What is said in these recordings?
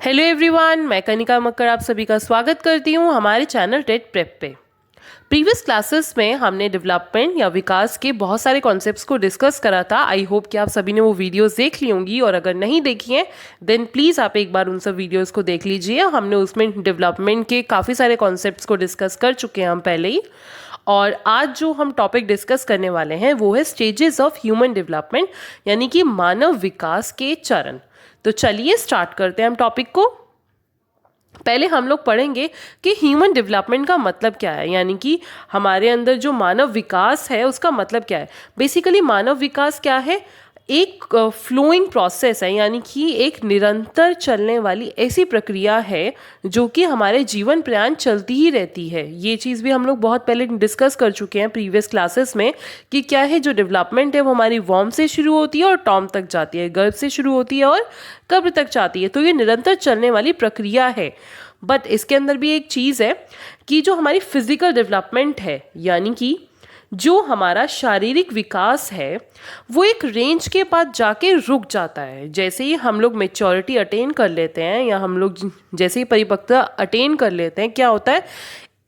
Hello everyone, मैं कनिका मक्कर आप सभी का स्वागत करती हूँ हमारे चैनल टेट प्रेप पे। प्रीवियस क्लासेस में हमने डेवलपमेंट या विकास के बहुत सारे कॉन्सेप्ट्स को डिस्कस करा था। आई होप कि आप सभी ने वो वीडियोस देख ली होंगी, और अगर नहीं देखी हैं देन प्लीज़ आप एक बार उन सब वीडियोस को देख लीजिए। हमने उसमें डेवलपमेंट के काफ़ी सारे कॉन्सेप्ट्स को डिस्कस कर चुके हैं हम पहले ही। और आज जो हम टॉपिक डिस्कस करने वाले हैं वो है स्टेजेस ऑफ ह्यूमन डेवलपमेंट, यानी कि मानव विकास के चरण। तो चलिए स्टार्ट करते हैं हम टॉपिक को। पहले हम लोग पढ़ेंगे कि ह्यूमन डेवलपमेंट का मतलब क्या है, यानी कि हमारे अंदर जो मानव विकास है उसका मतलब क्या है। बेसिकली मानव विकास क्या है, एक फ्लोइंग प्रोसेस है, यानी कि एक निरंतर चलने वाली ऐसी प्रक्रिया है जो कि हमारे जीवन प्रयाण चलती ही रहती है। ये चीज़ भी हम लोग बहुत पहले डिस्कस कर चुके हैं प्रीवियस क्लासेस में कि क्या है, जो डेवलपमेंट है वो हमारी वॉर्म से शुरू होती है और टॉम तक जाती है, गर्भ से शुरू होती है और कब्र तक जाती है। तो ये निरंतर चलने वाली प्रक्रिया है। बट इसके अंदर भी एक चीज़ है कि जो हमारी फिजिकल डेवलपमेंट है, यानी कि जो हमारा शारीरिक विकास है वो एक रेंज के बाद जाके रुक जाता है। जैसे ही हम लोग मेच्योरिटी अटेन कर लेते हैं या हम लोग जैसे ही परिपक्वता अटेन कर लेते हैं, क्या होता है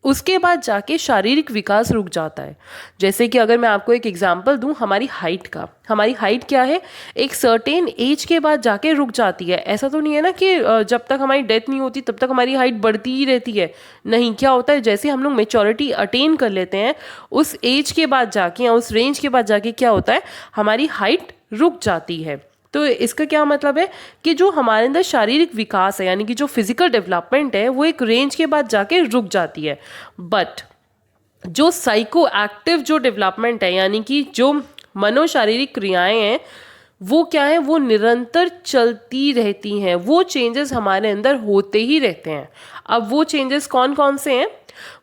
उसके बाद जाके शारीरिक विकास रुक जाता है। जैसे कि अगर मैं आपको एक एग्जांपल दूं हमारी हाइट का, हमारी हाइट क्या है, एक सर्टेन एज के बाद जाके रुक जाती है। ऐसा तो नहीं है ना कि जब तक हमारी डेथ नहीं होती तब तक हमारी हाइट बढ़ती ही रहती है। नहीं, क्या होता है जैसे हम लोग मेच्योरिटी अटेन कर लेते हैं उस एज के बाद जाके या उस रेंज के बाद जाके क्या होता है, हमारी हाइट रुक जाती है। तो इसका क्या मतलब है कि जो हमारे अंदर शारीरिक विकास है, यानी कि जो फिजिकल डेवलपमेंट है वो एक रेंज के बाद जाके रुक जाती है। बट जो साइको एक्टिव जो डेवलपमेंट है, यानी कि जो मनोशारीरिक क्रियाएं हैं, वो क्या है, वो निरंतर चलती रहती हैं। वो चेंजेस हमारे अंदर होते ही रहते हैं। अब वो चेंजेस कौन कौन से हैं,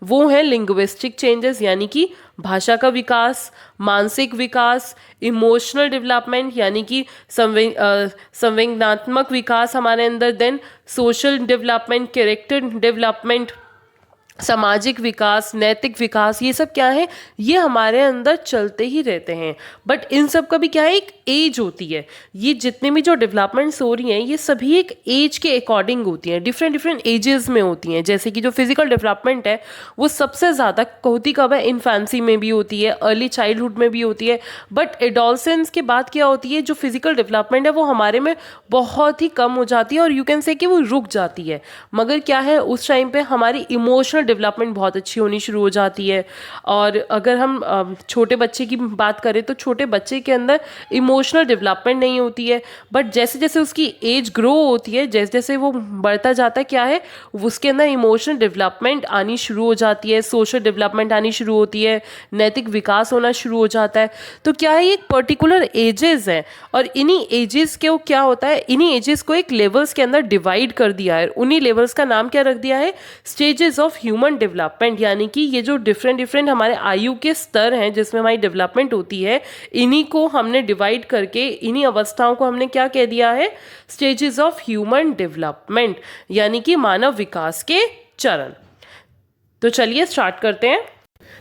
वो है लिंग्विस्टिक चेंजेस, यानी कि भाषा का विकास, मानसिक विकास, इमोशनल डेवलपमेंट यानी कि संवेदनात्मक विकास हमारे अंदर, then social development, character development, सामाजिक विकास, नैतिक विकास, ये सब क्या है, ये हमारे अंदर चलते ही रहते हैं। बट इन सब का भी क्या है, एक एज होती है। ये जितने भी जो डेवलपमेंट्स हो रही हैं ये सभी एक एज के अकॉर्डिंग होती हैं, डिफरेंट डिफरेंट एजेस में होती हैं। जैसे कि जो फिजिकल डेवलपमेंट है वो सबसे ज़्यादा होती कब है, इन्फेंसी में भी होती है, अर्ली चाइल्डहुड में भी होती है। बट एडोलसेंस के बाद क्या होती है, जो फिजिकल डेवलपमेंट है वो हमारे में बहुत ही कम हो जाती है और यू कैन से कि वो रुक जाती है। मगर क्या है, उस टाइम पे हमारी इमोशनल डेवलपमेंट बहुत अच्छी होनी शुरू हो जाती है। और अगर हम छोटे बच्चे की बात करें तो छोटे बच्चे के अंदर इमोशनल डेवलपमेंट नहीं होती है। बट जैसे जैसे उसकी एज ग्रो होती है, जैसे जैसे वो बढ़ता जाता है, क्या है, उसके अंदर इमोशनल डेवलपमेंट आनी शुरू हो जाती है, सोशल डेवलपमेंट आनी शुरू होती है, नैतिक विकास होना शुरू हो जाता है। तो क्या है, एक पर्टिकुलर एजेस है और इन्हीं एजेस के क्या होता है, इन्हीं एजेस को एक लेवल्स के अंदर डिवाइड कर दिया है। उन्हीं लेवल्स का नाम क्या रख दिया है, स्टेजेस ऑफ ह्यूमन डेवलपमेंट। यानी कि ये जो डिफरेंट डिफरेंट हमारे आयु के स्तर हैं जिसमें हमारी डेवलपमेंट होती है, इन्हीं को हमने डिवाइड करके इन्हीं अवस्थाओं को हमने क्या कह दिया है, स्टेजेस ऑफ ह्यूमन डेवलपमेंट, यानी कि मानव विकास के चरण। तो चलिए स्टार्ट करते हैं।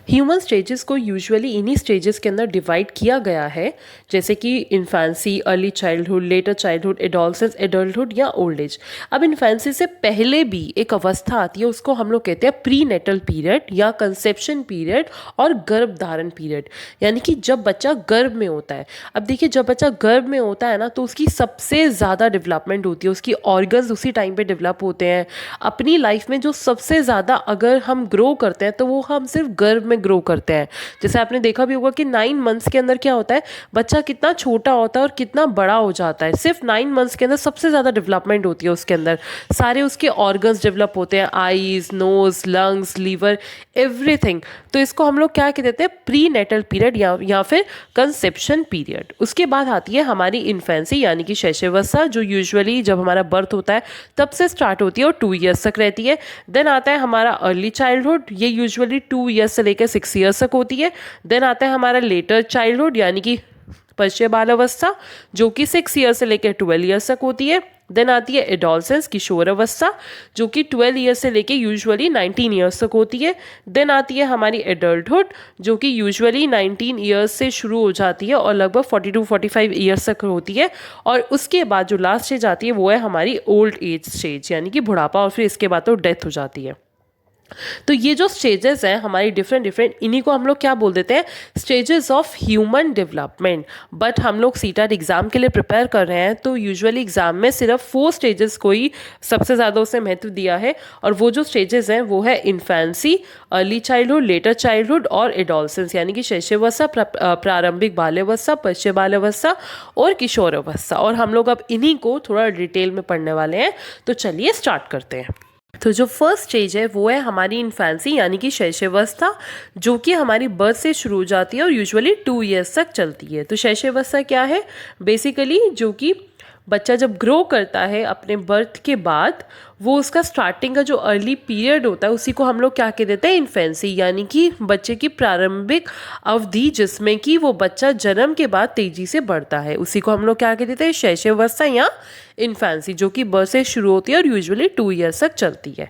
ह्यूमन स्टेजेस को यूजुअली इन्हीं स्टेजेस के अंदर डिवाइड किया गया है, जैसे कि infancy, early childhood, letter childhood, adolescence, adulthood या ओल्ड एज। अब इन्फेंसी से पहले भी एक अवस्था आती है, उसको हम लोग कहते हैं प्री नेटल पीरियड या कंसेप्शन पीरियड और गर्भ धारण पीरियड, यानी कि जब बच्चा गर्भ में होता है। अब देखिए, जब बच्चा गर्भ में होता है ना तो उसकी सबसे ज़्यादा डेवलपमेंट होती है, उसकी ऑर्गन्स उसी टाइम पे डेवलप होते हैं। अपनी लाइफ में जो सबसे ज़्यादा अगर हम ग्रो करते हैं तो वो हम सिर्फ गर्भ में ग्रो करते हैं। जैसे आपने देखा भी होगा कि 9 मंथ्स के अंदर क्या होता है, बच्चा कितना छोटा होता है और कितना बड़ा हो जाता है। सिर्फ 9 मंथ्स के अंदर सबसे ज़्यादा डेवलपमेंट होती है, उसके अंदर सारे उसके ऑर्गन्स डेवलप होते हैं, eyes, nose, lungs, liver, everything. तो इसको हम लोग क्या कहते हैं, प्री नेटल पीरियड या फिर कंसेप्शन पीरियड। उसके बाद आती है हमारी इन्फेंसी, यानी कि शैशवावस्था, जो यूजुअली जब हमारा बर्थ होता है तब से स्टार्ट होती है और 2 ईयर्स तक रहती है। देन आता है हमारा अर्ली चाइल्डहुड, ये यूजुअली 2 ईयर्स से लेकर 6 ईयर्स तक होती है। देन आता है हमारा लेटर चाइल्डहुड, यानी कि पश्चिम बाल अवस्था, जो कि 6 ईयर्स से लेकर 12 ईयर्स तक होती है। देन आती है एडोलसेंस, किशोर अवस्था, जो कि 12 ईयर्स से लेके यूजुअली 19 ईयर्स तक होती है। देन आती है हमारी एडल्टहुड, जो कि यूजुअली 19 ईयर्स से शुरू हो जाती है और लगभग 42-45 ईयर्स तक होती है। और उसके बाद जो लास्ट स्टेज आती है वो है हमारी ओल्ड एज स्टेज, यानी कि बुढ़ापा, और फिर इसके बाद तो डेथ हो जाती है। तो ये जो स्टेजेस हैं हमारी डिफरेंट, इन्हीं को हम लोग क्या बोल देते हैं, stages of human development. But हम लोग सीटेट एग्जाम के लिए प्रिपेयर कर रहे हैं तो यूजुअली एग्जाम में सिर्फ 4 स्टेजेस को ही सबसे ज़्यादा उसे महत्व दिया है, और वो जो स्टेजेस हैं वो है infancy, early childhood, letter childhood और एडोलसेंस, यानी कि शैशवावस्था, प्रारंभिक बाल्यावस्था, पश्च बाल्यावस्था और किशोर अवस्था। और हम लोग अब इन्हीं को थोड़ा डिटेल में पढ़ने वाले हैं, तो चलिए स्टार्ट करते हैं। तो जो फर्स्ट स्टेज है वो है हमारी इन्फेंसी, यानी कि शैशवावस्था, जो कि हमारी बर्थ से शुरू हो जाती है और यूजुअली 2 ईयर्स तक चलती है। तो शैशवावस्था क्या है, बेसिकली जो कि बच्चा जब ग्रो करता है अपने बर्थ के बाद, वो उसका स्टार्टिंग का जो अर्ली पीरियड होता है उसी को हम लोग क्या कह देते हैं, इन्फेंसी, यानी कि बच्चे की प्रारंभिक अवधि जिसमें कि वो बच्चा जन्म के बाद तेजी से बढ़ता है, उसी को हम लोग क्या कह देते हैं, शैशवावस्था या इन्फेंसी, जो कि बर्थ से शुरू होती है और यूजुअली 2 ईयर्स तक चलती है।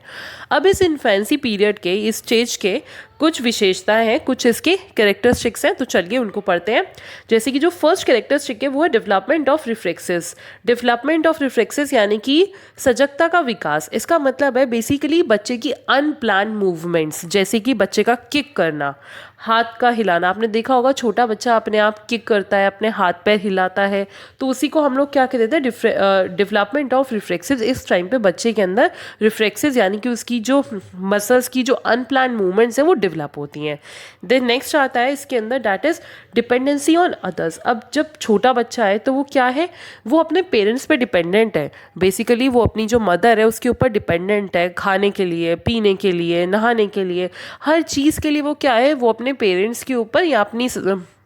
अब इस इन्फेंसी पीरियड के, इस स्टेज के कुछ विशेषताएं हैं, कुछ इसके कैरेक्टरिस्टिक्स हैं, तो चलिए उनको पढ़ते हैं। जैसे कि जो फर्स्ट कैरेक्टरिस्टिक है वो है development of reflexes. Development of reflexes यानी कि सजगता का विकास। इसका मतलब है बेसिकली बच्चे की अनप्लान मूवमेंट्स, जैसे कि बच्चे का किक करना, हाथ का हिलाना। आपने देखा होगा छोटा बच्चा अपने आप किक करता है, अपने हाथ पैर हिलाता है, तो उसी को हम लोग क्या कहते हैं, डेवलपमेंट ऑफ रिफ्लेक्सेस। इस टाइम पे बच्चे के अंदर रिफ्लेक्सेस यानी कि उसकी जो मसल्स की जो अनप्लान मूवमेंट्स है वो डेवलप होती हैं। देन नेक्स्ट आता है इसके अंदर, that is dependency on others. अब जब छोटा बच्चा है तो वो क्या है, वो अपने पेरेंट्स पे डिपेंडेंट है। बेसिकली वो अपनी जो मदर है उसके ऊपर डिपेंडेंट है, खाने के लिए, पीने के लिए, नहाने के लिए, हर चीज़ के लिए वो क्या है, वो अपने पेरेंट्स के ऊपर या अपनी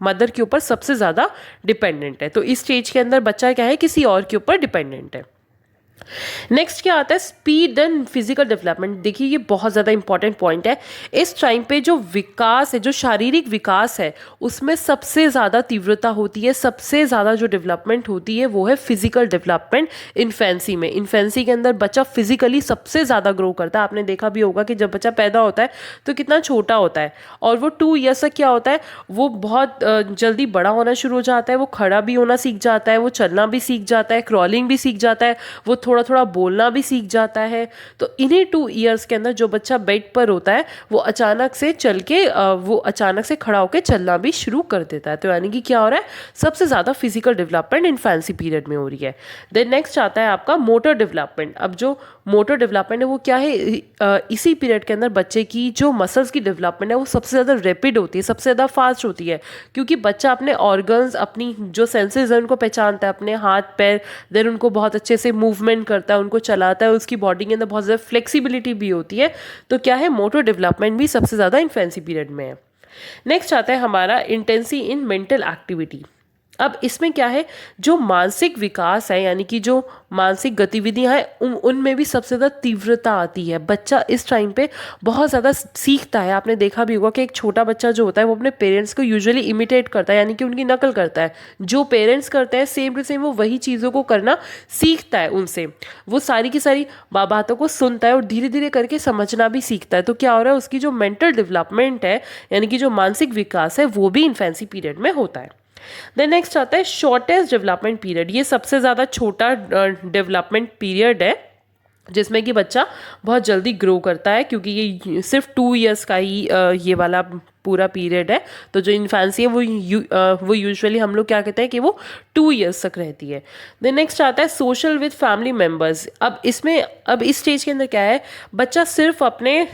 मदर के ऊपर सबसे ज़्यादा डिपेंडेंट है। तो इस स्टेज के अंदर बच्चा क्या है, किसी और के ऊपर डिपेंडेंट है। नेक्स्ट क्या आता है, स्पीड एंड फिजिकल डेवलपमेंट। देखिए ये बहुत ज़्यादा इंपॉर्टेंट पॉइंट है। इस टाइम पे जो विकास है, जो शारीरिक विकास है, उसमें सबसे ज़्यादा तीव्रता होती है, सबसे ज़्यादा जो डेवलपमेंट होती है वो है फिजिकल डेवलपमेंट इन्फेंसी में। इन्फेंसी के अंदर बच्चा फिजिकली सबसे ज़्यादा ग्रो करता है। आपने देखा भी होगा कि जब बच्चा पैदा होता है तो कितना छोटा होता है, और वो 2 ईयर्स तक क्या होता है, वो बहुत जल्दी बड़ा होना शुरू हो जाता है, वो खड़ा भी होना सीख जाता है, वो चलना भी सीख जाता है, क्रॉलिंग भी सीख जाता है, वो थोड़ा थोड़ा बोलना भी सीख जाता है। तो इन्हीं 2 ईयर्स के अंदर जो बच्चा बेड पर होता है वो अचानक से चल के वो अचानक से खड़ा होकर चलना भी शुरू कर देता है। तो यानी कि क्या हो रहा है, सबसे ज़्यादा फिजिकल डेवलपमेंट इन्फेंसी पीरियड में हो रही है। देन नेक्स्ट आता है आपका मोटर डेवलपमेंट। अब जो मोटर डेवलपमेंट है वो क्या है, इसी पीरियड के अंदर बच्चे की जो मसल्स की डेवलपमेंट है वो सबसे ज़्यादा रैपिड होती है, सबसे ज़्यादा फास्ट होती है, क्योंकि बच्चा अपने ऑर्गन्स, अपनी जो सेंसेस है उनको पहचानता है, अपने हाथ पैर, देन उनको बहुत अच्छे से मूवमेंट करता है, उनको चलाता है, उसकी बॉडी के अंदर बहुत ज़्यादा फ्लेक्सिबिलिटी भी होती है। तो क्या है, मोटर डेवलपमेंट भी सबसे ज़्यादा इन्फेंसी पीरियड में है। नेक्स्ट आता है हमारा इंटेंसी इन मेंटल एक्टिविटी। अब इसमें क्या है, जो मानसिक विकास है यानी कि जो मानसिक गतिविधियां हैं उनमें भी सबसे ज़्यादा तीव्रता आती है। बच्चा इस टाइम पे बहुत ज़्यादा सीखता है। आपने देखा भी होगा कि एक छोटा बच्चा जो होता है वो अपने पेरेंट्स को यूजुअली इमिटेट करता है, यानी कि उनकी नकल करता है। जो पेरेंट्स करते हैं सेम टू सेम वो वही चीज़ों को करना सीखता है उनसे। वो सारी की सारी बातों को सुनता है और धीरे धीरे करके समझना भी सीखता है। तो क्या हो रहा है, उसकी जो मेंटल डेवलपमेंट है यानी कि जो मानसिक विकास है वो भी इन्फेंसी पीरियड में होता है। देन नेक्स्ट आता है शॉर्टेस्ट डेवलपमेंट पीरियड। ये सबसे ज़्यादा छोटा डेवलपमेंट पीरियड है जिसमें कि बच्चा बहुत जल्दी ग्रो करता है, क्योंकि ये सिर्फ 2 ईयर्स का ही ये वाला पूरा पीरियड है। तो जो इन्फेंसी है वो यूजुअली हम लोग क्या कहते हैं कि वो 2 ईयर्स तक रहती है। देन नेक्स्ट आता है सोशल विद फैमिली मेम्बर्स। अब इस स्टेज के अंदर क्या है, बच्चा सिर्फ अपने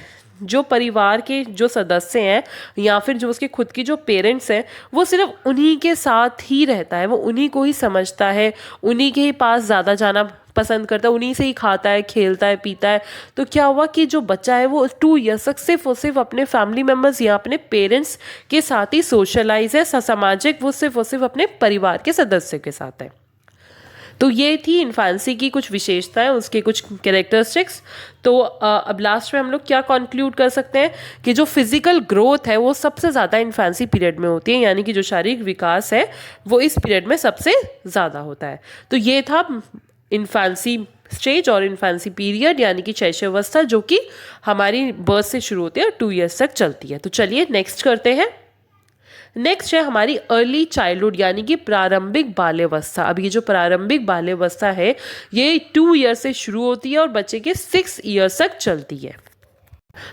जो परिवार के जो सदस्य हैं या फिर जो उसके खुद की जो पेरेंट्स हैं वो सिर्फ उन्हीं के साथ ही रहता है, वो उन्हीं को ही समझता है, उन्हीं के ही पास ज़्यादा जाना पसंद करता है, उन्हीं से ही खाता है, खेलता है, पीता है। तो क्या हुआ कि जो बच्चा है वो 2 ईयर्स तक सिर्फ और सिर्फ अपने फैमिली मेम्बर्स या अपने पेरेंट्स के साथ ही सोशलाइज है, सामाजिक वो सिर्फ अपने परिवार के सदस्य के साथ है। तो ये थी इन्फेंसी की कुछ विशेषताएं, उसके कुछ कैरेक्टरिस्टिक्स। तो अब लास्ट में हम लोग क्या कंक्लूड कर सकते हैं कि जो फिजिकल ग्रोथ है वो सबसे ज़्यादा इन्फेंसी पीरियड में होती है, यानी कि जो शारीरिक विकास है वो इस पीरियड में सबसे ज़्यादा होता है। तो ये था इन्फेंसी स्टेज और इन्फेंसी पीरियड यानी कि शैशवावस्था, जो कि हमारी बर्थ से शुरू होती है और 2 इयर्स तक चलती है। तो चलिए नेक्स्ट करते हैं। नेक्स्ट है हमारी अर्ली चाइल्डहुड यानी कि प्रारंभिक बाल्यावस्था। अब ये जो प्रारंभिक बाल्यावस्था है ये 2 ईयर से शुरू होती है और बच्चे के 6 ईयर्स तक चलती है।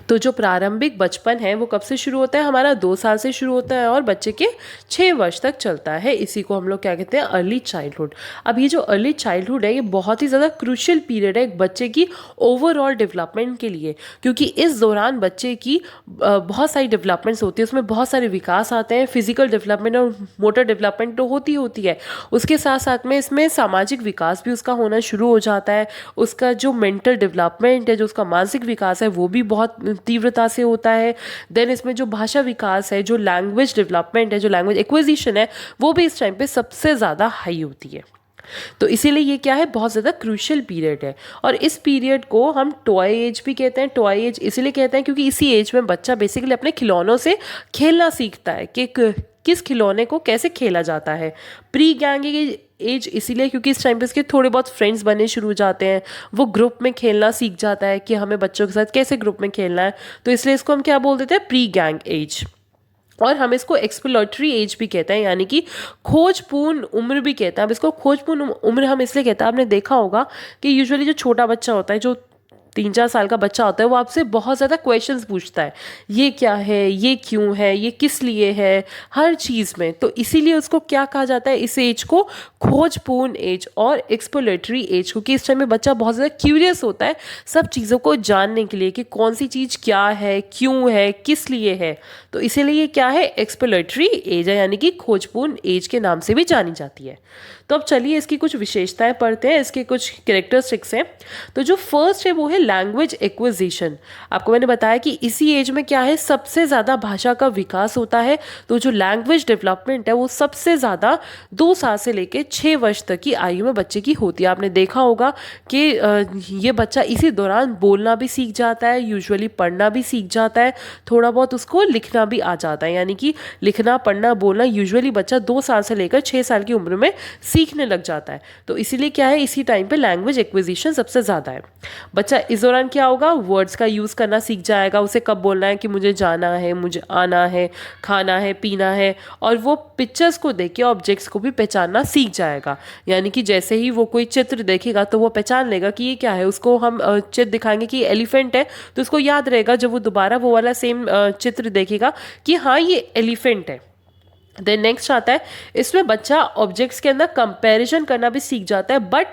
तो जो प्रारंभिक बचपन है वो कब से शुरू होता है, हमारा 2 साल से शुरू होता है और बच्चे के 6 वर्ष तक चलता है। इसी को हम लोग क्या कहते हैं, अर्ली चाइल्डहुड। अब ये जो अर्ली चाइल्डहुड है ये बहुत ही ज़्यादा क्रूशियल पीरियड है एक बच्चे की ओवरऑल डेवलपमेंट के लिए, क्योंकि इस दौरान बच्चे की बहुत सारी डेवलपमेंट्स होती है, उसमें बहुत सारे विकास आते हैं। फिजिकल डेवलपमेंट और मोटर डेवलपमेंट तो होती है, उसके साथ साथ में इसमें सामाजिक विकास भी उसका होना शुरू हो जाता है। उसका जो मेंटल डेवलपमेंट है, जो उसका मानसिक विकास है, वो भी बहुत तीव्रता से होता है। देन इसमें जो भाषा विकास है, जो लैंग्वेज डेवलपमेंट है, जो लैंग्वेज एक्विजिशन है, वो भी इस टाइम पे सबसे ज़्यादा हाई होती है। तो इसीलिए ये क्या है, बहुत ज़्यादा क्रूशियल पीरियड है। और इस पीरियड को हम टॉय एज भी कहते हैं। टॉय एज इसीलिए कहते हैं क्योंकि इसी एज में बच्चा बेसिकली अपने खिलौनों से खेलना सीखता है कि किस खिलौने को कैसे खेला जाता है। प्री गैंग एज इसीलिए क्योंकि इस टाइम पे इसके थोड़े बहुत फ्रेंड्स बनने शुरू हो जाते हैं, वो ग्रुप में खेलना सीख जाता है कि हमें बच्चों के साथ कैसे ग्रुप में खेलना है। तो इसलिए इसको हम क्या बोल देते हैं, प्री गैंग एज। और हम इसको एक्सप्लोरेटरी एज भी कहते हैं, यानी कि खोजपूर्ण उम्र भी कहते हैं। अब इसको खोजपूर्ण उम्र हम इसलिए कहते हैं, आपने देखा होगा कि यूजुअली जो छोटा बच्चा होता है, जो 3-4 साल का बच्चा होता है, वो आपसे बहुत ज़्यादा क्वेश्चंस पूछता है, ये क्या है, ये क्यों है, ये किस लिए है, हर चीज़ में। तो इसीलिए उसको क्या कहा जाता है, इस एज को खोजपूर्ण एज और एक्सप्लोरेटरी एज, क्योंकि इस टाइम में बच्चा बहुत ज़्यादा क्यूरियस होता है सब चीज़ों को जानने के लिए कि कौन सी चीज़ क्या है, क्यों है, किस लिए है। तो इसीलिए ये क्या है, एक्सप्लोरेटरी एज है, यानी कि खोजपूर्ण एज के नाम से भी जानी जाती है। तो अब चलिए इसकी कुछ विशेषताएं पढ़ते हैं, इसके कुछ कैरेक्टरिस्टिक्स हैं। तो जो फर्स्ट है वो है लैंग्वेज एक्विजिशन। आपको मैंने बताया कि इसी एज में क्या है, सबसे ज़्यादा भाषा का विकास होता है। तो जो लैंग्वेज डेवलपमेंट है वो सबसे ज़्यादा 2 साल से लेकर 6 वर्ष तक की आयु में बच्चे की होती है। आपने देखा होगा कि ये बच्चा इसी दौरान बोलना भी सीख जाता है, यूजुअली पढ़ना भी सीख जाता है, थोड़ा बहुत उसको लिखना भी आ जाता है। यानी कि लिखना, पढ़ना, बोलना यूजुअली बच्चा 2 साल से लेकर 6 साल की उम्र में सीखने लग जाता है। तो इसीलिए क्या है, इसी टाइम पे लैंग्वेज एक्विजिशन सबसे ज़्यादा है। बच्चा इस दौरान क्या होगा, वर्ड्स का यूज़ करना सीख जाएगा, उसे कब बोलना है कि मुझे जाना है, मुझे आना है, खाना है, पीना है, और वो पिक्चर्स को देख के ऑब्जेक्ट्स को भी पहचानना सीख जाएगा। यानी कि जैसे ही वो कोई चित्र देखेगा तो वो पहचान लेगा कि ये क्या है। उसको हम चित्र दिखाएंगे कि एलिफेंट है तो उसको याद रहेगा, जब वो दोबारा वो वाला सेम चित्र देखेगा कि हाँ ये एलिफेंट है। देन नेक्स्ट आता है, इसमें बच्चा ऑब्जेक्ट्स के अंदर कंपैरिजन करना भी सीख जाता है, बट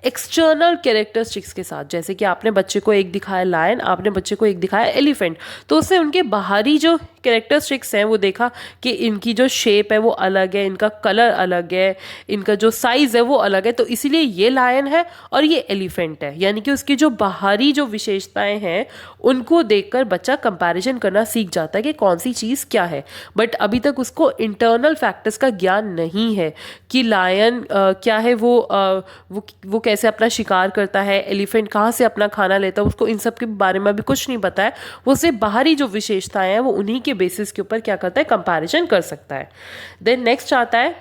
एक्सटर्नल कैरेक्टरिस्टिक्स के साथ। जैसे कि आपने बच्चे को एक दिखाया लायन, आपने बच्चे को एक दिखाया एलिफेंट, तो उससे उनके बाहरी जो कैरेक्टरिस्टिक्स हैं वो देखा कि इनकी जो शेप है वो अलग है, इनका कलर अलग है, इनका जो साइज़ है वो अलग है। तो इसीलिए ये लायन है और ये एलिफेंट है, यानी कि उसकी जो बाहरी जो विशेषताएं हैं उनको देखकर बच्चा कंपैरिजन करना सीख जाता है कि कौन सी चीज़ क्या है। बट अभी तक उसको इंटरनल फैक्टर्स का ज्ञान नहीं है कि लायन क्या है, वो कैसे अपना शिकार करता है, एलिफेंट कहाँ से अपना खाना लेता है, उसको इन सब के बारे में भी कुछ नहीं पता है। वो सिर्फ बाहरी जो विशेषताएं हैं वो उन्हीं के बेसिस के ऊपर क्या करता है, कंपैरिजन कर सकता है। देन नेक्स्ट आता है,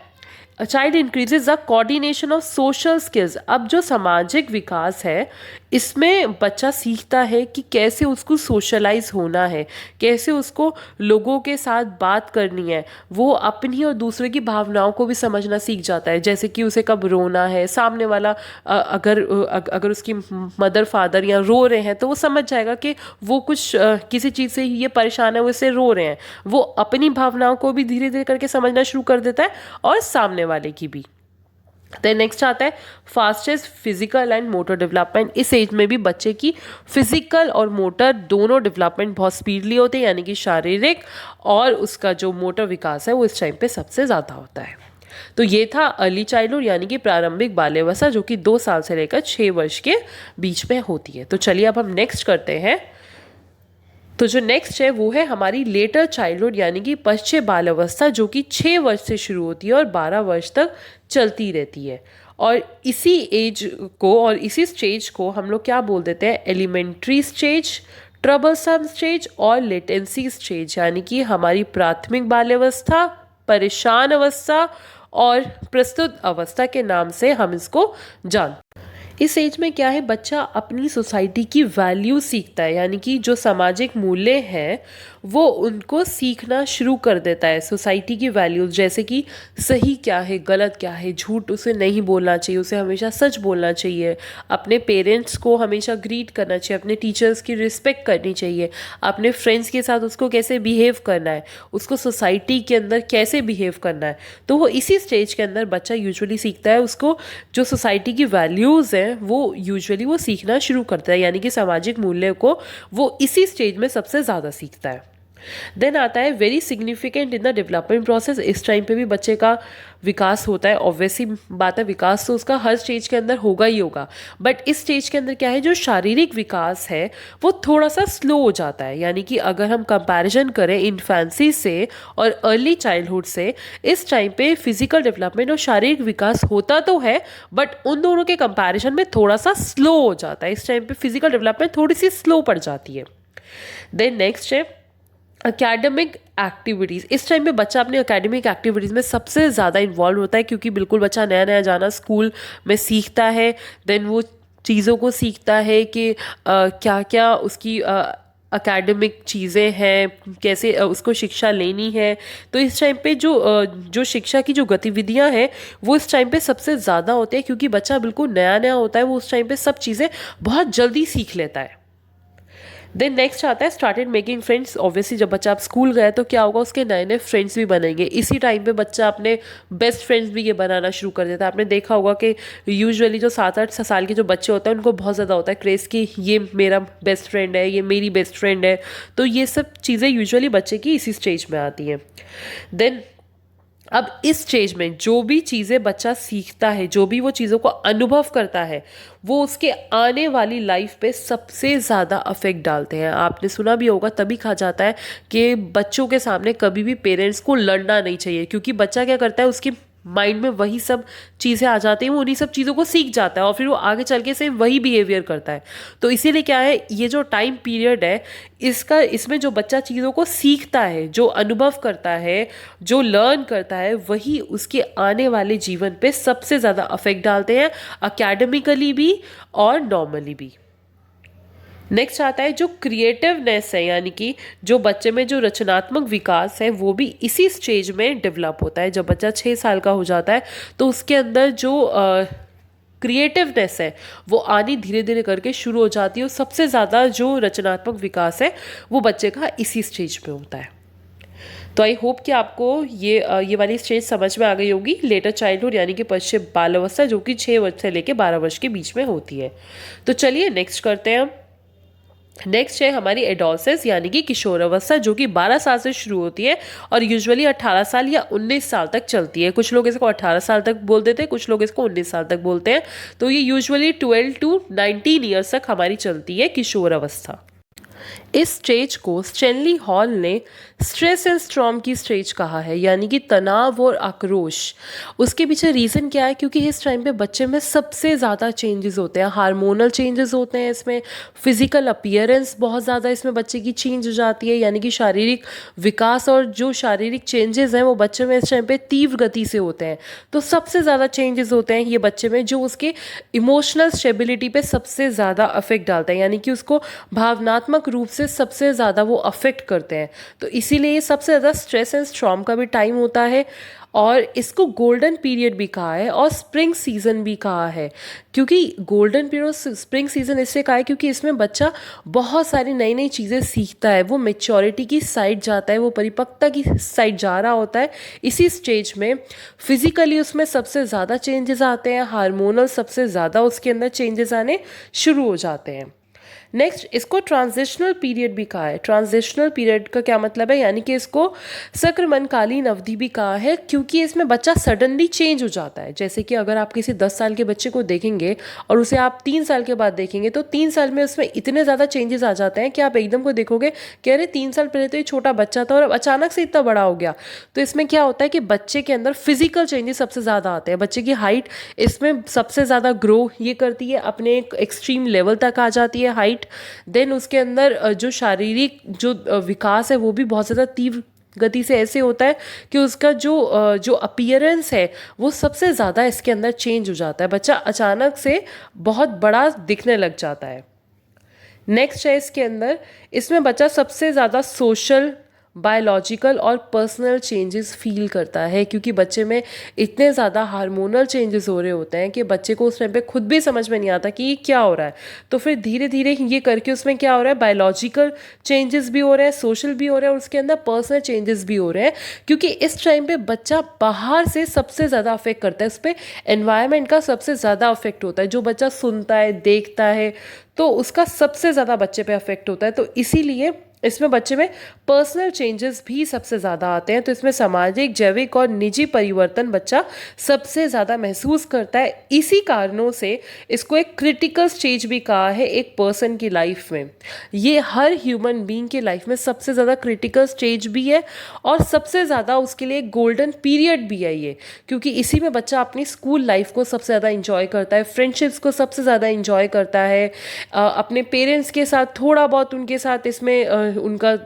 A child increases the coordination of social skills। अब जो सामाजिक विकास है इसमें बच्चा सीखता है कि कैसे उसको सोशलाइज होना है, कैसे उसको लोगों के साथ बात करनी है, वो अपनी और दूसरे की भावनाओं को भी समझना सीख जाता है। जैसे कि उसे कब रोना है, सामने वाला अगर उसकी मदर फादर या रो रहे हैं तो वो समझ जाएगा कि वो कुछ किसी चीज़ से ये परेशान है, वो इससे रो रहे हैं। वो अपनी भावनाओं को भी धीरे धीरे करके समझना शुरू कर देता है और सामने वाले की भी। देन नेक्स्ट आता है fastest physical and motor development. इस एज में भी बच्चे की फिजिकल और मोटर दोनों डेवलपमेंट बहुत स्पीडली होते हैं, यानी कि शारीरिक और उसका जो मोटर विकास है वो इस टाइम पे सबसे ज़्यादा होता है। तो ये था अर्ली चाइल्डहुड यानी कि प्रारंभिक बाल्यावस्था, जो कि 2 साल से लेकर 6 वर्ष के बीच में होती है। तो चलिए अब हम नेक्स्ट करते हैं। तो जो नेक्स्ट है वो है हमारी लेटर चाइल्डहुड यानी कि पश्चिम बाल्यावस्था, जो कि 6 वर्ष से शुरू होती है और 12 वर्ष तक चलती रहती है। और इसी एज को और इसी स्टेज को हम लोग क्या बोल देते हैं, एलिमेंट्री स्टेज, ट्रबलसम स्टेज और लेटेंसी स्टेज, यानी कि हमारी प्राथमिक बाल्यावस्था, परेशान अवस्था और प्रस्तुत अवस्था के नाम से हम इसको जानते हैं। इस एज में क्या है, बच्चा अपनी सोसाइटी की वैल्यू सीखता है, यानी कि जो सामाजिक मूल्य हैं वो उनको सीखना शुरू कर देता है। सोसाइटी की वैल्यूज़, जैसे कि सही क्या है, गलत क्या है, झूठ उसे नहीं बोलना चाहिए, उसे हमेशा सच बोलना चाहिए, अपने पेरेंट्स को हमेशा ग्रीट करना चाहिए, अपने टीचर्स की रिस्पेक्ट करनी चाहिए, अपने फ्रेंड्स के साथ उसको कैसे बिहेव करना है, उसको सोसाइटी के अंदर कैसे बिहेव करना है। तो वो इसी स्टेज के अंदर बच्चा यूजुअली सीखता है, उसको जो सोसाइटी की वैल्यूज़ हैं वो यूजुअली वो सीखना शुरू करता है, यानी कि सामाजिक मूल्य को वो इसी स्टेज में सबसे ज़्यादा सीखता है। देन आता है very significant in the development process. इस टाइम पे भी बच्चे का विकास होता है, ऑब्वियसली बात है, विकास तो उसका हर स्टेज के अंदर होगा ही होगा, बट इस स्टेज के अंदर क्या है, जो शारीरिक विकास है वो थोड़ा सा स्लो हो जाता है। यानी कि अगर हम कंपैरिजन करें इन्फेंसी से और अर्ली चाइल्डहुड से, इस टाइम पे फिजिकल डेवलपमेंट और शारीरिक विकास होता तो है, बट उन दोनों के कंपैरिजन में थोड़ा सा स्लो हो जाता है। इस टाइम पे फिजिकल डेवलपमेंट थोड़ी सी स्लो पड़ जाती है। देन नेक्स्ट है अकेडमिक एक्टिविटीज़। इस टाइम पे बच्चा अपने अकेडमिक एक्टिविटीज़ में सबसे ज़्यादा इन्वॉल्व होता है, क्योंकि बिल्कुल बच्चा नया नया जाना स्कूल में सीखता है। देन वो चीज़ों को सीखता है कि क्या क्या उसकी अकेडमिक चीज़ें हैं, कैसे उसको शिक्षा लेनी है। तो इस टाइम पे जो शिक्षा की जो गतिविधियां हैं वो इस टाइम पे सबसे ज़्यादा होते हैं, क्योंकि बच्चा बिल्कुल नया नया होता है, वो उस टाइम पे सब चीज़ें बहुत जल्दी सीख लेता है। देन नेक्स्ट आता है स्टार्टेड मेकिंग फ्रेंड्स। ऑब्वियसली जब बच्चा आप स्कूल गया तो क्या होगा, उसके नए नए फ्रेंड्स भी बनेंगे। इसी टाइम पे बच्चा अपने बेस्ट फ्रेंड्स भी ये बनाना शुरू कर देता है। आपने देखा होगा कि यूजुअली जो 7-8 साल के जो बच्चे होते हैं उनको बहुत ज़्यादा होता है क्रेज़ कि ये मेरा बेस्ट फ्रेंड है, ये मेरी बेस्ट फ्रेंड है। तो ये सब चीज़ें यूजुअली बच्चे की इसी स्टेज में आती हैं। देन अब इस स्टेज में जो भी चीज़ें बच्चा सीखता है, जो भी वो चीज़ों को अनुभव करता है, वो उसके आने वाली लाइफ पे सबसे ज़्यादा अफेक्ट डालते हैं। आपने सुना भी होगा, तभी कहा जाता है कि बच्चों के सामने कभी भी पेरेंट्स को लड़ना नहीं चाहिए, क्योंकि बच्चा क्या करता है, उसकी माइंड में वही सब चीज़ें आ जाती हैं, वो उन्हीं सब चीज़ों को सीख जाता है और फिर वो आगे चल के सेम वही बिहेवियर करता है। तो इसीलिए क्या है, ये जो टाइम पीरियड है इसमें जो बच्चा चीज़ों को सीखता है, जो अनुभव करता है, जो लर्न करता है, वही उसके आने वाले जीवन पे सबसे ज़्यादा अफेक्ट डालते हैं, अकेडमिकली भी और नॉर्मली भी। नेक्स्ट आता है जो क्रिएटिवनेस है, यानी कि जो बच्चे में जो रचनात्मक विकास है वो भी इसी स्टेज में डेवलप होता है। जब बच्चा 6 साल का हो जाता है तो उसके अंदर जो क्रिएटिवनेस है वो आनी धीरे धीरे करके शुरू हो जाती है, और सबसे ज़्यादा जो रचनात्मक विकास है वो बच्चे का इसी स्टेज पे होता है। तो आई होप कि आपको ये वाली स्टेज समझ में आ गई होगी, लेटर चाइल्डहुड यानी कि पश्चिम बाल अवस्था, जो कि 6 वर्ष से लेकर 12 वर्ष के बीच में होती है। तो चलिए नेक्स्ट करते हैं हम। नेक्स्ट है हमारी एडोलसेंस यानी कि किशोर अवस्था, जो कि 12 साल से शुरू होती है और यूजुअली 18 साल या 19 साल तक चलती है। कुछ लोग इसको 18 साल तक बोल देते हैं, कुछ लोग इसको 19 साल तक बोलते हैं। तो ये यूजुअली 12 to 19 ईयर्स तक हमारी चलती है किशोर अवस्था। इस स्टेज को स्टैनली हॉल ने स्ट्रेस एंड स्ट्रॉम की स्टेज कहा है, यानी कि तनाव और आक्रोश। उसके पीछे रीज़न क्या है, क्योंकि इस टाइम पे बच्चे में सबसे ज़्यादा चेंजेस होते हैं, हार्मोनल चेंजेस होते हैं, इसमें फिजिकल अपीयरेंस बहुत ज़्यादा इसमें बच्चे की चेंज हो जाती है, यानी कि शारीरिक विकास और जो शारीरिक चेंजेस हैं वो बच्चे में इस टाइम पे तीव्र गति से होते हैं। तो सबसे ज़्यादा चेंजेस होते हैं ये बच्चे में, जो उसके इमोशनल स्टेबिलिटी पे सबसे ज़्यादा अफेक्ट डालता है, यानी कि उसको भावनात्मक रूप से सबसे ज़्यादा वो अफेक्ट करते हैं। तो इसीलिए ये सबसे ज़्यादा स्ट्रेस एंड स्ट्रॉम का भी टाइम होता है, और इसको गोल्डन पीरियड भी कहा है और स्प्रिंग सीजन भी कहा है। क्योंकि गोल्डन पीरियड, स्प्रिंग सीजन इससे कहा है क्योंकि इसमें बच्चा बहुत सारी नई नई चीज़ें सीखता है, वो मेच्योरिटी की साइड जाता है, वो परिपक्वता की साइड जा रहा होता है। इसी स्टेज में फिजिकली उसमें सबसे ज़्यादा चेंजेस आते हैं, हार्मोनल सबसे ज़्यादा उसके अंदर चेंजेस आने शुरू हो जाते हैं। नेक्स्ट, इसको ट्रांजिशनल पीरियड भी कहा है। ट्रांजिशनल पीरियड का क्या मतलब है, यानी कि इसको संक्रमणकालीन अवधि भी कहा है, क्योंकि इसमें बच्चा सडनली चेंज हो जाता है। जैसे कि अगर आप किसी 10 साल के बच्चे को देखेंगे और उसे आप 3 साल के बाद देखेंगे तो 3 साल में उसमें इतने ज़्यादा चेंजेस आ जाते हैं कि आप एकदम को देखोगे कि अरे 3 साल पहले तो ये छोटा बच्चा था और अब अचानक से इतना बड़ा हो गया। तो इसमें क्या होता है कि बच्चे के अंदर फिजिकल चेंजेस सबसे ज़्यादा आते हैं। बच्चे की हाइट इसमें सबसे ज़्यादा ग्रो ये करती है, अपने एक एक्सट्रीम लेवल तक आ जाती है हाइट। देन उसके अंदर जो शारीरिक जो विकास है वो भी बहुत ज़्यादा तीव्र गति से ऐसे होता है कि उसका जो अपीयरेंस है वो सबसे ज़्यादा इसके अंदर चेंज हो जाता है। बच्चा अचानक से बहुत बड़ा दिखने लग जाता है। नेक्स्ट है इसके अंदर, इसमें बच्चा सबसे ज़्यादा सोशल, बायोलॉजिकल और पर्सनल चेंजेस फील करता है, क्योंकि बच्चे में इतने ज़्यादा हार्मोनल चेंजेस हो रहे होते हैं कि बच्चे को उस टाइम पे खुद भी समझ में नहीं आता कि ये क्या हो रहा है। तो फिर धीरे धीरे ये करके उसमें क्या हो रहा है, बायोलॉजिकल चेंजेस भी हो रहे हैं, सोशल भी हो रहे हैं और उसके अंदर पर्सनल चेंजेस भी हो रहे हैं, क्योंकि इस टाइम पे बच्चा बाहर से सबसे ज़्यादा अफेक्ट करता है, उस पर एनवायरनमेंट का सबसे ज़्यादा अफेक्ट होता है। जो बच्चा सुनता है, देखता है, तो उसका सबसे ज़्यादा बच्चे पे अफेक्ट होता है। तो इसीलिए इसमें बच्चे में पर्सनल चेंजेस भी सबसे ज़्यादा आते हैं। तो इसमें सामाजिक, जैविक और निजी परिवर्तन बच्चा सबसे ज़्यादा महसूस करता है। इसी कारणों से इसको एक क्रिटिकल स्टेज भी कहा है एक पर्सन की लाइफ में। ये हर ह्यूमन बीइंग की लाइफ में सबसे ज़्यादा क्रिटिकल स्टेज भी है और सबसे ज़्यादा उसके लिए गोल्डन पीरियड भी है ये, क्योंकि इसी में बच्चा अपनी स्कूल लाइफ को सबसे ज़्यादा इंजॉय करता है, फ्रेंडशिप्स को सबसे ज़्यादा इंजॉय करता है, अपने पेरेंट्स के साथ थोड़ा बहुत उनके साथ इसमें उनका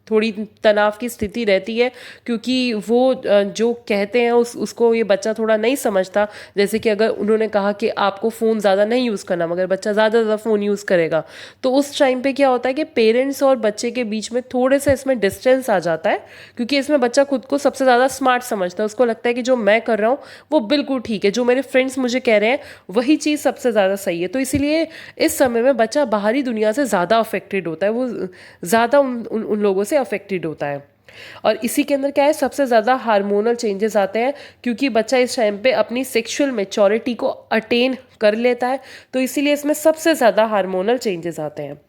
थोड़ी तनाव की स्थिति रहती है, क्योंकि वो जो कहते हैं उसको ये बच्चा थोड़ा नहीं समझता। जैसे कि अगर उन्होंने कहा कि आपको फ़ोन ज़्यादा नहीं यूज़ करना, मगर बच्चा ज़्यादा फ़ोन यूज़ करेगा, तो उस टाइम पे क्या होता है कि पेरेंट्स और बच्चे के बीच में थोड़े से इसमें डिस्टेंस आ जाता है, क्योंकि इसमें बच्चा खुद को सबसे ज़्यादा स्मार्ट समझता है। उसको लगता है कि जो मैं कर रहा हूँ वो बिल्कुल ठीक है, जो मेरे फ्रेंड्स मुझे कह रहे हैं वही चीज़ सबसे ज़्यादा सही है। तो इसीलिए इस समय में बच्चा बाहरी दुनिया से ज़्यादा अफेक्टेड होता है, वो ज़्यादा उन लोगों से अफेक्टेड होता है। और इसी के अंदर क्या है, सबसे ज़्यादा हार्मोनल चेंजेस आते हैं, क्योंकि बच्चा इस टाइम पे अपनी सेक्सुअल मैच्योरिटी को अटेन कर लेता है, तो इसीलिए इसमें सबसे ज़्यादा हार्मोनल चेंजेस आते हैं।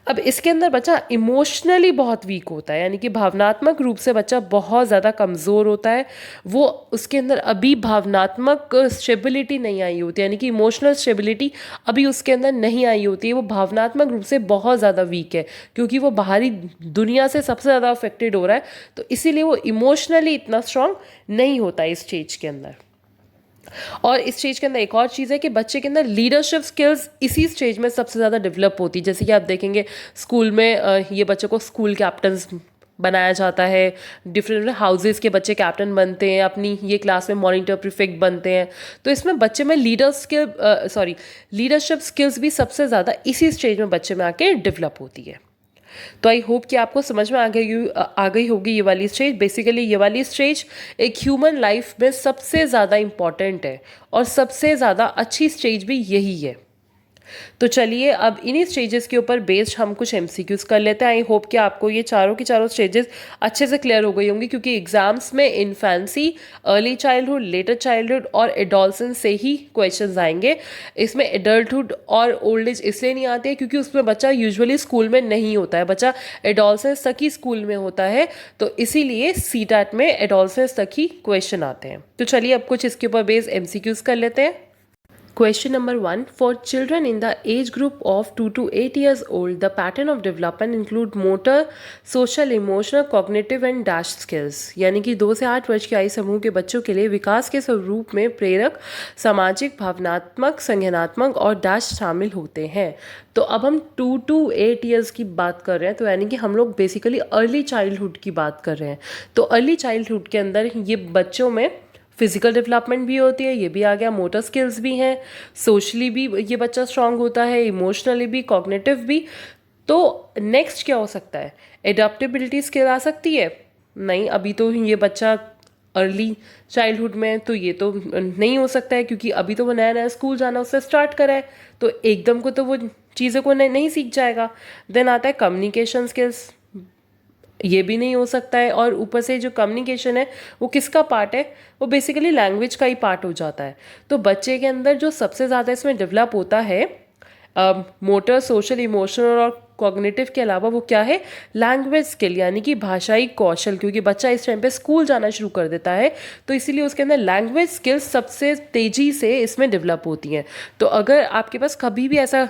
अब इसके अंदर बच्चा इमोशनली बहुत वीक होता है, यानी कि भावनात्मक रूप से बच्चा बहुत ज़्यादा कमज़ोर होता है। वो उसके अंदर अभी भावनात्मक स्टेबिलिटी नहीं आई होती, यानी कि इमोशनल स्टेबिलिटी अभी उसके अंदर नहीं आई होती है। वो भावनात्मक रूप से बहुत ज़्यादा वीक है, क्योंकि वो बाहरी दुनिया से सबसे ज़्यादा अफेक्टेड हो रहा है, तो इसीलिए वो इमोशनली इतना स्ट्रांग नहीं होता इस स्टेज के अंदर। और इस स्टेज के अंदर एक और चीज़ है कि बच्चे के अंदर लीडरशिप स्किल्स इसी स्टेज में सबसे ज़्यादा डेवलप होती है। जैसे कि आप देखेंगे स्कूल में ये बच्चों को स्कूल कैप्टन्स बनाया जाता है, डिफरेंट हाउसेस के बच्चे कैप्टन बनते हैं, अपनी ये क्लास में मॉनिटर प्रीफेक्ट बनते हैं। तो इसमें बच्चे में लीडरशिप स्किल्स भी सबसे ज़्यादा इसी स्टेज में बच्चे में आके डेवलप होती है। तो आई होप कि आपको समझ में आ गई होगी ये वाली स्टेज। बेसिकली ये वाली स्टेज एक ह्यूमन लाइफ में सबसे ज़्यादा इम्पॉर्टेंट है और सबसे ज़्यादा अच्छी स्टेज भी यही है। तो चलिए अब इन्हीं स्टेजेस के ऊपर बेस्ड हम कुछ एमसीक्यूज कर लेते हैं। आई होप कि आपको ये चारों की चारों स्टेजेस अच्छे से क्लियर हो गई होंगी, क्योंकि एग्जाम्स में infancy, early childhood, letter childhood और एडोलसेंस से ही क्वेश्चंस आएंगे। इसमें एडल्टहुड और ओल्ड एज इसलिए नहीं आते क्योंकि उसमें बच्चा यूजुअली स्कूल में नहीं होता है, बच्चा एडोलसेंस तक ही स्कूल में होता है, तो इसीलिए सीटैट में एडोलसेंस तक ही क्वेश्चन आते हैं। तो चलिए अब कुछ इसके ऊपर बेस्ड एमसीक्यूज कर लेते हैं। Question number 1. For children in the age group of 2 to 8 years old, the pattern of development include motor, social, emotional, cognitive and dash skills. यानी कि 2 से 8 वर्ष की आयु समूह के बच्चों के लिए विकास के स्वरूप में प्रेरक, सामाजिक, भावनात्मक, संज्ञानात्मक और डैश शामिल होते हैं। तो अब हम 2 to 8 ईयर्स की बात कर रहे हैं, तो यानी कि हम लोग बेसिकली अर्ली चाइल्डहुड की बात कर रहे हैं। तो अर्ली चाइल्डहुड के अंदर ये बच्चों में फिजिकल डेवलपमेंट भी होती है, ये भी आ गया, मोटर स्किल्स भी हैं, सोशली भी ये बच्चा स्ट्रांग होता है, इमोशनली भी, कॉग्निटिव भी। तो नेक्स्ट क्या हो सकता है, एडाप्टेबिलिटी स्किल आ सकती है? नहीं, अभी तो ये बच्चा अर्ली चाइल्डहुड में, तो ये तो नहीं हो सकता है, क्योंकि अभी तो वो नया नया स्कूल जाना उससे स्टार्ट करा है, तो एकदम को तो वो चीज़ों को नहीं सीख जाएगा। देन आता है कम्युनिकेशन स्किल्स, ये भी नहीं हो सकता है। और ऊपर से जो कम्युनिकेशन है वो किसका पार्ट है, वो बेसिकली लैंग्वेज का ही पार्ट हो जाता है। तो बच्चे के अंदर जो सबसे ज़्यादा इसमें डेवलप होता है मोटर, सोशल, इमोशनल और कॉग्निटिव के अलावा वो क्या है, लैंग्वेज स्किल, यानी कि भाषाई कौशल, क्योंकि बच्चा इस टाइम पे स्कूल जाना शुरू कर देता है, तो इसीलिए उसके अंदर लैंग्वेज स्किल्स सबसे तेज़ी से इसमें डेवलप होती हैं। तो अगर आपके पास कभी भी ऐसा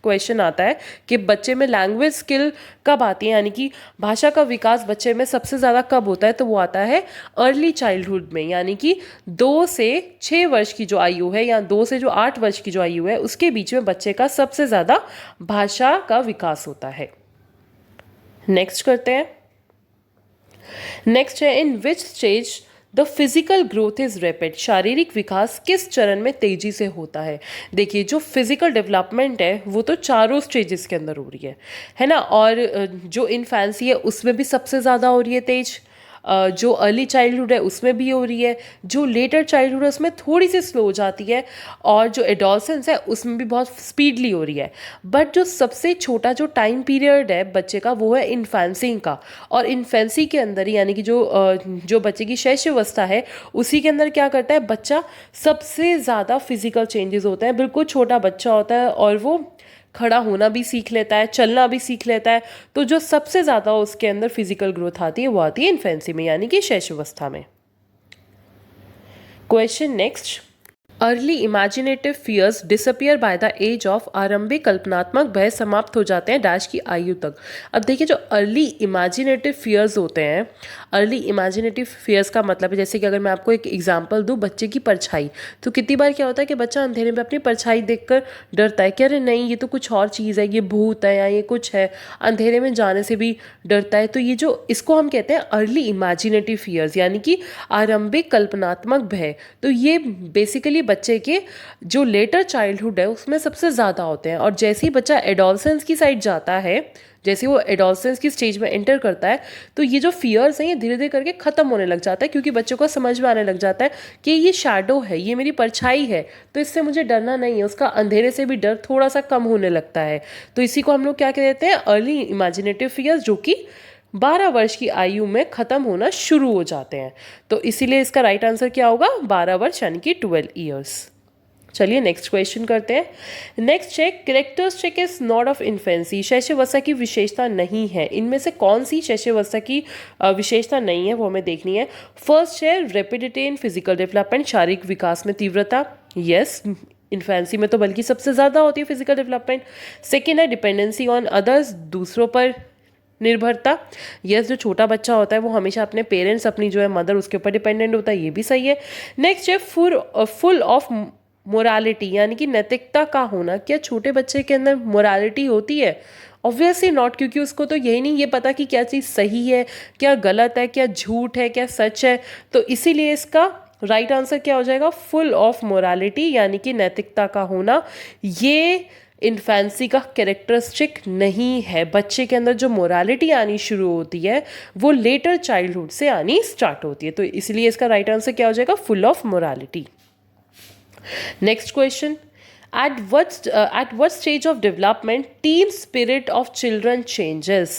क्वेश्चन आता है कि बच्चे में लैंग्वेज स्किल कब आती है, यानी कि भाषा का विकास बच्चे में सबसे ज़्यादा कब होता है, तो वो आता है अर्ली चाइल्डहुड में, यानी कि 2 से 6 वर्ष की जो आयु है या 2 से जो 8 वर्ष की जो आयु है, उसके बीच में बच्चे का सबसे ज़्यादा भाषा का विकास होता है। नेक्स्ट करते हैं। नेक्स्ट है in which stage the physical growth is rapid, शारीरिक विकास किस चरण में तेजी से होता है। देखिए जो फिजिकल डेवलपमेंट है वो तो चारों स्टेजेस के अंदर हो रही है ना। और जो इन्फेंसी है उसमें भी सबसे ज़्यादा हो रही है तेज, जो अर्ली चाइल्डहुड है उसमें भी हो रही है, जो लेटर चाइल्डहुड है उसमें थोड़ी सी स्लो हो जाती है, और जो एडोलसेंस है उसमें भी बहुत स्पीडली हो रही है। बट जो सबसे छोटा जो टाइम पीरियड है बच्चे का वो है इन्फेंसी का। और इन्फेंसी के अंदर ही यानी कि जो बच्चे की शैशवावस्था है उसी के अंदर क्या करता है बच्चा, सबसे ज़्यादा फिजिकल चेंजेस होते हैं। बिल्कुल छोटा बच्चा होता है और वो खड़ा होना भी सीख लेता है, चलना भी सीख लेता है। तो जो सबसे ज़्यादा उसके अंदर फिजिकल ग्रोथ आती है वो आती है इन्फेंसी में यानी कि शैशवावस्था में। Question next, early imaginative fears disappear by the age of, आरंभिक कल्पनात्मक भय समाप्त हो जाते हैं डैश की आयु तक। अब देखिए जो अर्ली इमेजिनेटिव फियर्स होते हैं, अर्ली इमेजिनेटिव फियर्स का मतलब है जैसे कि अगर मैं आपको एक एग्जांपल दूं, बच्चे की परछाई। तो कितनी बार क्या होता है कि बच्चा अंधेरे में अपनी परछाई देखकर डरता है कि अरे नहीं ये तो कुछ और चीज़ है, ये भूत है या ये कुछ है, अंधेरे में जाने से भी डरता है। तो ये जो इसको हम कहते हैं अर्ली इमेजिनेटिव फियर्स यानी कि आरंभिक कल्पनात्मक भय। तो ये बेसिकली बच्चे के जो लेटर चाइल्डहुड है उसमें सबसे ज़्यादा होते हैं। और जैसे ही बच्चा एडोलसेंस की साइड जाता है, जैसे वो एडोलसेंस की स्टेज में एंटर करता है, तो ये जो फियर्स हैं ये धीरे धीरे करके ख़त्म होने लग जाता है, क्योंकि बच्चे को समझ में आने लग जाता है कि ये शैडो है, ये मेरी परछाई है, तो इससे मुझे डरना नहीं है। उसका अंधेरे से भी डर थोड़ा सा कम होने लगता है। तो इसी को हम लोग क्या कहते हैं, अर्ली इमेजिनेटिव फियर्स, जो कि 12 वर्ष की आयु में ख़त्म होना शुरू हो जाते हैं। तो इसीलिए इसका राइट आंसर क्या होगा, 12 वर्ष यानी कि 12 ईयर्स। चलिए नेक्स्ट क्वेश्चन करते हैं। Next check, characteristic is not of infancy, शैशवावस्था की विशेषता नहीं है। इनमें से कौन सी शैशवावस्था की विशेषता नहीं है वो हमें देखनी है। फर्स्ट है रेपिडिटी इन फिजिकल डेवलपमेंट, शारीरिक विकास में तीव्रता। यस, इन्फेंसी में तो बल्कि सबसे ज़्यादा होती है फिजिकल डेवलपमेंट। सेकेंड है डिपेंडेंसी ऑन अदर्स, दूसरों पर निर्भरता। यस, जो छोटा बच्चा होता है वो हमेशा अपने पेरेंट्स, अपनी जो है मदर, उसके ऊपर डिपेंडेंट होता है, ये भी सही है। नेक्स्ट है फुल ऑफ मोरालिटी यानी कि नैतिकता का होना। क्या छोटे बच्चे के अंदर मोरालिटी होती है? ऑब्वियसली नॉट, क्योंकि उसको तो यही नहीं ये पता कि क्या चीज़ सही है, क्या गलत है, क्या झूठ है, क्या सच है। तो इसीलिए इसका राइट आंसर क्या हो जाएगा, फुल ऑफ मोरालिटी यानी कि नैतिकता का होना। ये इन्फेंसी का कैरेक्टरिस्टिक नहीं है। बच्चे के अंदर जो मोरालिटी आनी शुरू होती है वो लेटर चाइल्डहुड से आनी स्टार्ट होती है। तो इसलिए इसका राइट आंसर क्या हो जाएगा, full of morality. Next question. At what stage of development team spirit of children changes?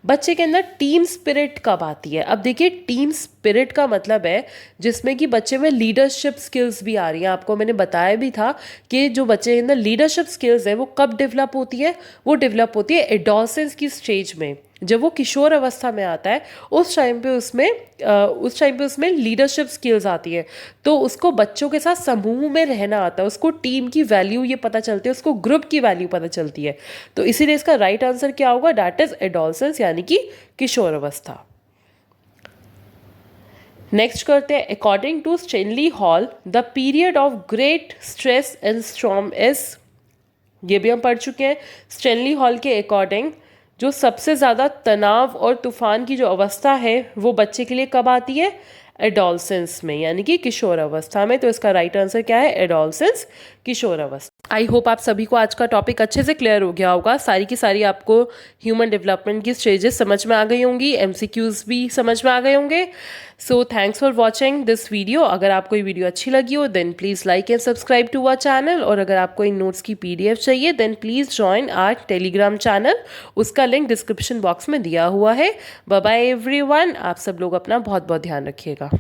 बच्चे के अंदर टीम स्पिरिट कब आती है? अब देखिए टीम स्पिरिट का मतलब है जिसमें कि बच्चे में लीडरशिप स्किल्स भी आ रही हैं। आपको मैंने बताया भी था कि जो बच्चे के अंदर लीडरशिप स्किल्स है वो कब डेवलप होती है, वो डेवलप होती है एडोलसेंस की स्टेज में। जब वो किशोर अवस्था में आता है उस टाइम पे उसमें लीडरशिप स्किल्स आती है। तो उसको बच्चों के साथ समूह में रहना आता है, उसको टीम की वैल्यू ये पता चलती है, उसको ग्रुप की वैल्यू पता चलती है। तो इसीलिए इसका राइट आंसर क्या होगा, दैट इज एडोलसेंस यानी कि किशोर अवस्था। नेक्स्ट करते हैं, according to Stanley Hall the period of great stress and storm is, ये भी हम पढ़ चुके हैं। स्टेनली हॉल के अकॉर्डिंग जो सबसे ज़्यादा तनाव और तूफान की जो अवस्था है वो बच्चे के लिए कब आती है, एडोलसेंस में यानी कि किशोर अवस्था में। तो इसका राइट आंसर क्या है, एडोलसेंस, किशोर अवस्था। आई होप आप सभी को आज का टॉपिक अच्छे से क्लियर हो गया होगा। सारी की सारी आपको ह्यूमन डेवलपमेंट की स्टेजेस समझ में आ गई होंगी, एमसीक्यूज भी समझ में आ गए होंगे। So thanks for watching this video. अगर आपको ये वीडियो अच्छी लगी हो then please like and subscribe to our channel. और अगर आपको इन नोट्स की PDF चाहिए then please join our Telegram channel, उसका लिंक डिस्क्रिप्शन बॉक्स में दिया हुआ है। बाय बाय एवरीवन, आप सब लोग अपना बहुत बहुत ध्यान रखिएगा।